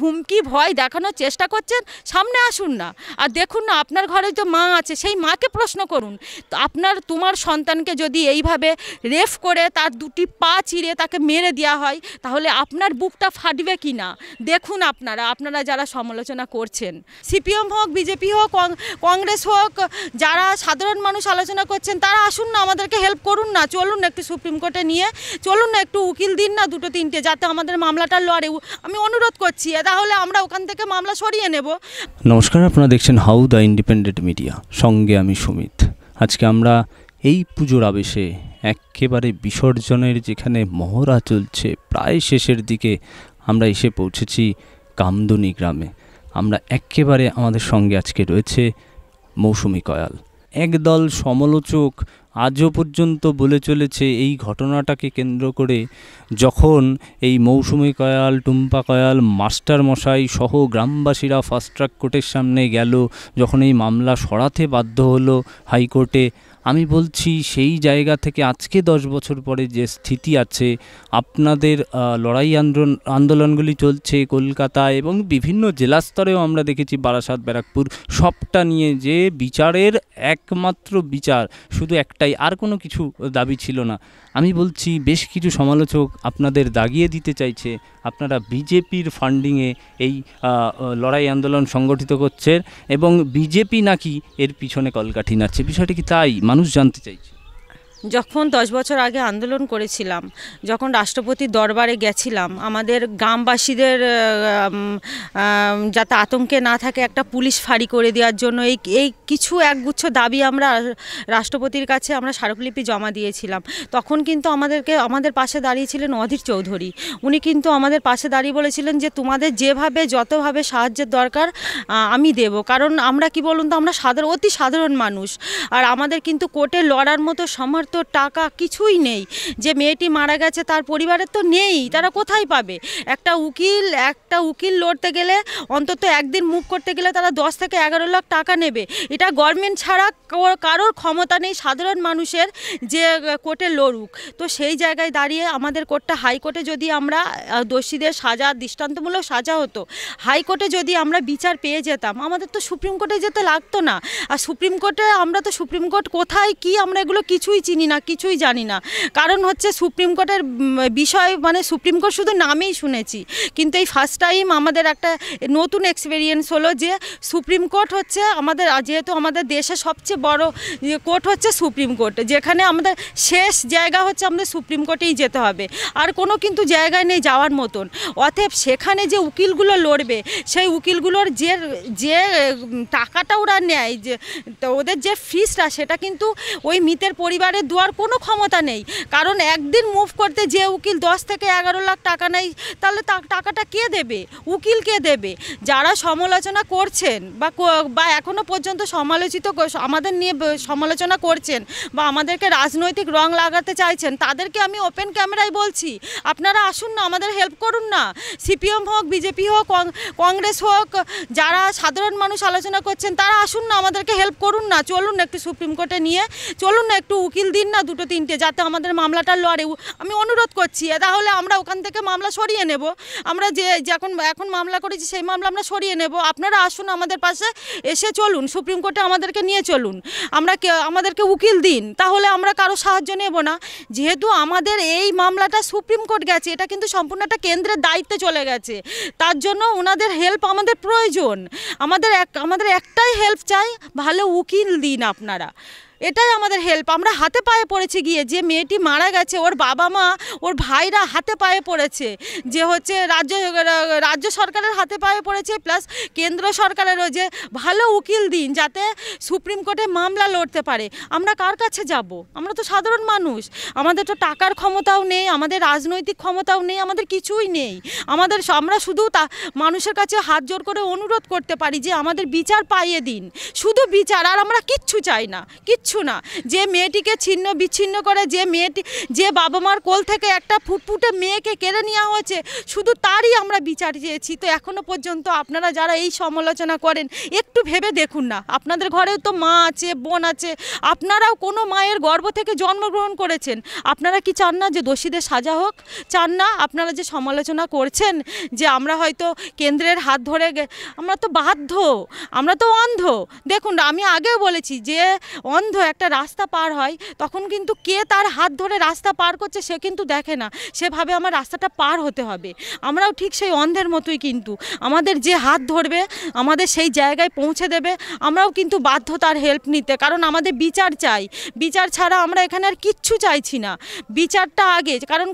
হুমকি ভয় দেখানোর চেষ্টা করছেন, সামনে আসুন না। আর দেখুন না, আপনার ঘরে তো মা আছে, সেই মাকে প্রশ্ন করুন। তোমার সন্তানকে যদি এইভাবে রেপ করে তার দুটি পা চিরে তাকে মেরে দেওয়া হয়, তাহলে আপনার বুকটা ফাটবে কি না দেখুন। আপনারা যারা সমালোচনা করছেন, সিপিএম হোক, বিজেপি হোক, কংগ্রেস হোক, যারা সাধারণ মানুষ আলোচনা করছেন, তারা আসুন না, আমাদেরকে হেল্প করুন না। চলুন না একটু সুপ্রিম কোর্টে নিয়ে চলুন না, একটু উকিল দিন না, দুটো তিনটে, যাতে আমাদের মামলাটা লড়ে। আমি অনুরোধ করছি, তাহলে আমরা ওখান থেকে মামলা সরিয়ে নেব। নমস্কার, আপনারা দেখছেন হাউ দ্য ইন্ডিপেন্ডেন্ট মিডিয়া, সঙ্গে আমি সুমিত। আজকে আমরা এই পুজোর আবেশে একেবারে বিসর্জনের যেখানে মহড়া চলছে, প্রায় শেষের দিকে আমরা এসে পৌঁছেছি কামদুনি গ্রামে। আমরা একেবারে আমাদের সঙ্গে আজকে রয়েছে মৌসুমী কয়াল। একদল সমালোচক আজও পর্যন্ত বলে চলেছে এই ঘটনাটাকে কেন্দ্র করে, যখন এই মৌসুমী কয়াল, টুম্পা কয়াল, মাস্টার মশাই সহ গ্রামবাসীরা ফাস্ট ট্র্যাক কোর্টের সামনে গেল, যখন এই মামলা সরাতে বাধ্য হলো হাইকোর্টে, আমি বলছি সেই জায়গা থেকে আজকে 10 বছর পরে যে স্থিতি আছে, আপনাদের লড়াই আন্দোলনগুলি চলছে কলকাতায় এবং বিভিন্ন জেলা স্তরেও আমরা দেখেছি, বারাসাত, ব্যারাকপুর, সবটা নিয়ে যে বিচারের একমাত্র বিচার শুধু একটাই, আর কোনো কিছু দাবি ছিল না। আমি বলছি বেশ কিছু সমালোচক আপনাদের দাগিয়ে দিতে চাইছে আপনারা বিজেপির ফান্ডিংয়ে এই লড়াই আন্দোলন সংগঠিত করছেন এবং বিজেপি নাকি এর পিছনে কলকাঠি নাড়ছে। বিষয়টা কি তাই? মানুষ জানতে চাইছে। যখন 10 বছর আগে আন্দোলন করেছিলাম, যখন রাষ্ট্রপতির দরবারে গেছিলাম, আমাদের গ্রামবাসীদের যাতে আতঙ্কে না থাকে একটা পুলিশ ফাঁড়ি করে দেওয়ার জন্য এই কিছু একগুচ্ছ দাবি আমরা রাষ্ট্রপতির কাছে আমরা স্মারকলিপি জমা দিয়েছিলাম। তখন কিন্তু আমাদের পাশে দাঁড়িয়েছিলেন অধীর চৌধুরী। উনি কিন্তু আমাদের পাশে দাঁড়িয়ে বলেছিলেন যে তোমাদের যেভাবে যতভাবে সাহায্যের দরকার আমি দেব। কারণ আমরা কি বলুন তো, আমরা অতি সাধারণ মানুষ, আর আমাদের কিন্তু কোর্টে লড়ার মতো সামর্থ্য, টাকা কিছুই নেই। যে মেয়েটি মারা গেছে তার পরিবারের তো নেই, তারা কোথায় পাবে? একটা উকিল লড়তে গেলে অন্তত একদিন মুখ করতে গেলে তারা 10 থেকে 11 লাখ টাকা নেবে। এটা গভর্নমেন্ট ছাড়া কারোর ক্ষমতা নেই সাধারণ মানুষের যে কোর্টে লড়ুক। তো সেই জায়গায় দাঁড়িয়ে আমাদের কোর্টটা, হাইকোর্টে যদি আমরা দোষীদের সাজা, দৃষ্টান্তমূলক সাজা হতো, হাইকোর্টে যদি আমরা বিচার পেয়ে যেতাম, আমাদের তো সুপ্রিম কোর্টে যেতে লাগতো না। আর সুপ্রিম কোর্টে আমরা তো সুপ্রিম কোর্ট কোথায় কি আমরা এগুলো কিছুই চিনি না, কিছুই জানি না। কারণ হচ্ছে সুপ্রিম কোর্টের বিষয়, মানে সুপ্রিম কোর্ট শুধু নামেই শুনেছি, কিন্তু এই ফার্স্ট টাইম আমাদের একটা নতুন এক্সপেরিয়েন্স হলো যে সুপ্রিম কোর্ট হচ্ছে আমাদের, যেহেতু আমাদের দেশে সবচেয়ে বড় কোর্ট হচ্ছে সুপ্রিম কোর্ট, যেখানে আমাদের শেষ জায়গা হচ্ছে আমাদের সুপ্রিম কোর্টেই যেতে হবে, আর কোনো কিন্তু জায়গায় নেই যাওয়ার মতন। অতএব সেখানে যে উকিলগুলো লড়বে, সেই উকিলগুলোর যে টাকাটা ওরা নেয়, যে ওদের যে ফিসটা, সেটা কিন্তু ওই মৃতের পরিবারের দেওয়ার কোনো ক্ষমতা নেই। কারণ একদিন মুভ করতে যে উকিল 10 থেকে 11 লাখ টাকা নেয়, তাহলে টাকাটা কে দেবে? উকিল কে দেবে? যারা সমালোচনা করছেন বা এখনও পর্যন্ত আমাদের নিয়ে সমালোচনা করছেন বা আমাদেরকে রাজনৈতিক রং লাগাতে চাইছেন, তাদেরকে আমি ওপেন ক্যামেরায় বলছি, আপনারা আসুন না, আমাদের হেল্প করুন না। সিপিএম হোক, বিজেপি হোক, কংগ্রেস হোক, যারা সাধারণ মানুষ আলোচনা করছেন, তারা আসুন না, আমাদেরকে হেল্প করুন না। চলুন না একটু সুপ্রিম কোর্টে নিয়ে চলুন না, একটু উকিল দিন না, দুটো তিনটে, যাতে আমাদের মামলাটা লড়ে। আমি অনুরোধ করছি, তাহলে আমরা ওখান থেকে মামলা সরিয়ে নেব। আমরা এখন মামলা করেছি, সেই মামলা আমরা সরিয়ে নেব। আপনারা আসুন আমাদের পাশে এসে, চলুন সুপ্রিম কোর্টে আমাদেরকে নিয়ে চলুন, আমাদেরকে উকিল দিন, তাহলে আমরা কারো সাহায্য নেব না। যেহেতু আমাদের এই মামলাটা সুপ্রিম কোর্ট গেছে, এটা কিন্তু সম্পূর্ণ একটা কেন্দ্রের দায়িত্বে চলে গেছে, তার জন্য ওনাদের হেল্প আমাদের প্রয়োজন। আমাদের একটাই হেল্প চাই, ভালো উকিল দিন আপনারা, এটাই আমাদের হেল্প। আমরা হাতে পায়ে পড়েছি গিয়ে, যে মেয়েটি মারা গেছে, ওর বাবা মা, ওর ভাইরা হাতে পায়ে পড়েছে, যে হচ্ছে রাজ্য সরকারের হাতে পায়ে পড়েছে, প্লাস কেন্দ্র সরকারেরও, যে ভালো উকিল দিন যাতে সুপ্রিম কোর্টে মামলা লড়তে পারে। আমরা কার কাছে যাব? আমরা তো সাধারণ মানুষ, আমাদের তো টাকার ক্ষমতাও নেই, আমাদের রাজনৈতিক ক্ষমতাও নেই, আমাদের কিছুই নেই। আমরা শুধু মানুষের কাছে হাত জোর করে অনুরোধ করতে পারি যে আমাদের বিচার পাইয়ে দিন, শুধু বিচার, আর আমরা কিচ্ছু চাই না। কিচ্ছু না। যে মেয়েটিকে ছিন্ন বিচ্ছিন্ন করে, যে বাবা মার কোল থেকে একটা ফুটফুটে মেয়েকে কেড়ে নেওয়া হয়েছে, শুধু তারই আমরা বিচার চেয়েছি। তো এখনো পর্যন্ত আপনারা যারা এই সমালোচনা করেন, একটু ভেবে দেখুন না, আপনাদের ঘরেও তো মা আছে, বোন আছে, আপনারাও কোনো মায়ের গর্ভ থেকে জন্মগ্রহণ করেছেন। আপনারা কি চান না যে দোষীদের সাজা হোক? চান না? আপনারা যে সমালোচনা করছেন যে আমরা হয়তো কেন্দ্রের হাত ধরে, আমরা তো বাধ্য, আমরা তো অন্ধ। দেখুন, আমি আগেও বলেছি যে অন্ধ একটা রাস্তা পার হয়, তখন কিন্তু কে তার হাত ধরে রাস্তা পার করছে সে কিন্তু দেখে না, সেভাবে আমার রাস্তাটা পার হতে হবে। আমরাও ঠিক সেই অন্ধের মতোই, কিন্তু আমাদের যে হাত ধরবে, আমাদের সেই জায়গায় পৌঁছে দেবে, আমরাও কিন্তু বাধ্য তার হেল্প নিতে, কারণ আমাদের বিচার চাই। বিচার ছাড়া আমরা এখানে আর কিচ্ছু চাইছি না, বিচারটা আগে। কারণ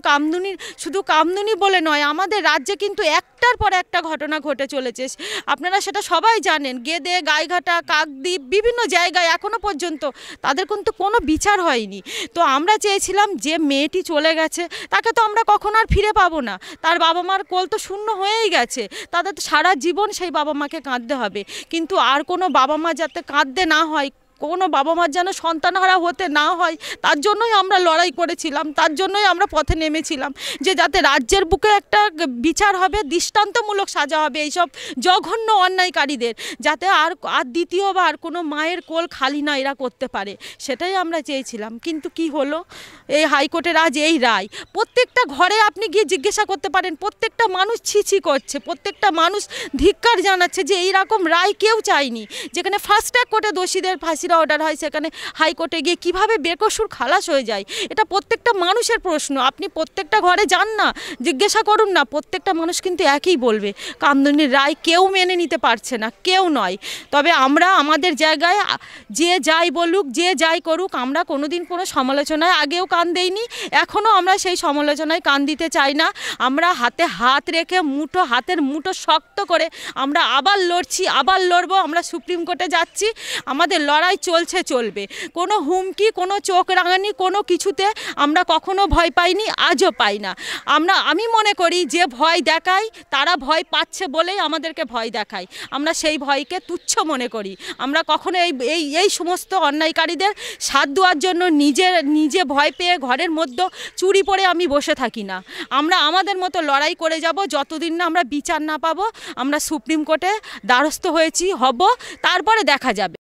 শুধু কামদুনি বলে নয়, আমাদের রাজ্যে কিন্তু একটার পর একটা ঘটনা ঘটে চলেছে, আপনারা সেটা সবাই জানেন। গেদে, গাইঘাটা, কাকদ্বীপ, বিভিন্ন জায়গায় এখনো পর্যন্ত তাদের কিন্তু কোনো বিচার হয়নি। তো আমরা চেয়েছিলাম যে মেয়েটি চলে গেছে, তাকে তো আমরা কখনো আর ফিরে পাবো না, তার বাবা মার কোল তো শূন্য হয়েই গেছে, তাদের তো সারা জীবন সেই বাবা মাকে কাঁদতে হবে। কিন্তু আর কোনো বাবা মা যাতে কাঁদতে না হয়, কোনো বাবা মার যেন সন্তানহারা হতে না হয়, তার জন্যই আমরা লড়াই করেছিলাম, তার জন্যই আমরা পথে নেমেছিলাম, যে যাতে রাজ্যের বুকে একটা বিচার হবে, দৃষ্টান্তমূলক সাজা হবে এইসব জঘন্য অন্যায়কারীদের, যাতে আর দ্বিতীয়বার কোনো মায়ের কোল খালি না এরা করতে পারে, সেটাই আমরা চেয়েছিলাম। কিন্তু কি হলো, এই হাইকোর্টের আজ এই রায়। প্রত্যেকটা ঘরে আপনি গিয়ে জিজ্ঞাসা করতে পারেন, প্রত্যেকটা মানুষ ছিছি করছে, প্রত্যেকটা মানুষ ধিক্কার জানাচ্ছে যে এইরকম রায় কেউ চায়নি। যেখানে ফাস্ট ট্র্যাক কোর্টে দোষীদের ফাঁসির অর্ডার হয়, সেখানে হাইকোর্টে গিয়ে কিভাবে বেকসুর খালাস হয়ে যায়, এটা প্রত্যেকটা মানুষের প্রশ্ন। আপনি প্রত্যেকটা ঘরে যান না, জিজ্ঞাসা করুন না, প্রত্যেকটা মানুষ কিন্তু একই বলবে, কামদুনির রায় কেউ মেনে নিতে পারছে না, কেউ নয়। তবে আমরা আমাদের জায়গায় যে যাই বলুক, যে যাই করুক, আমরা কোনোদিন কোনো সমালোচনায় আগেও কান দেইনি, এখনও আমরা সেই সমালোচনায় কান দিতে চাই না। আমরা হাতে হাত রেখে হাতের মুঠো শক্ত করে আমরা আবার লড়ছি, আবার লড়বো। আমরা সুপ্রিম কোর্টে যাচ্ছি, আমাদের লড়াই চলবে। কোনো হুমকি, কোনো চোখ রাঙানি, কোনো কিছুতে আমরা কখনো ভয় পাইনি, আজও পাই না। আমি মনে করি যে ভয় দেখায়, তারা ভয় পাচ্ছে বলেই আমাদেরকে ভয় দেখায়, আমরা সেই ভয়কে তুচ্ছ মনে করি। আমরা কখনো এই সমস্ত অন্যায়কারীদের সাথ দেওয়ার জন্য নিজে ভয় পেয়ে ঘরের মধ্যে চুরি পরে আমি বসে থাকি না। আমরা আমাদের মতো লড়াই করে যাব, যতদিন না আমরা বিচার না পাবো। আমরা সুপ্রিম কোর্টে দ্বারস্থ হয়েছি, হব, তারপরে দেখা যাবে।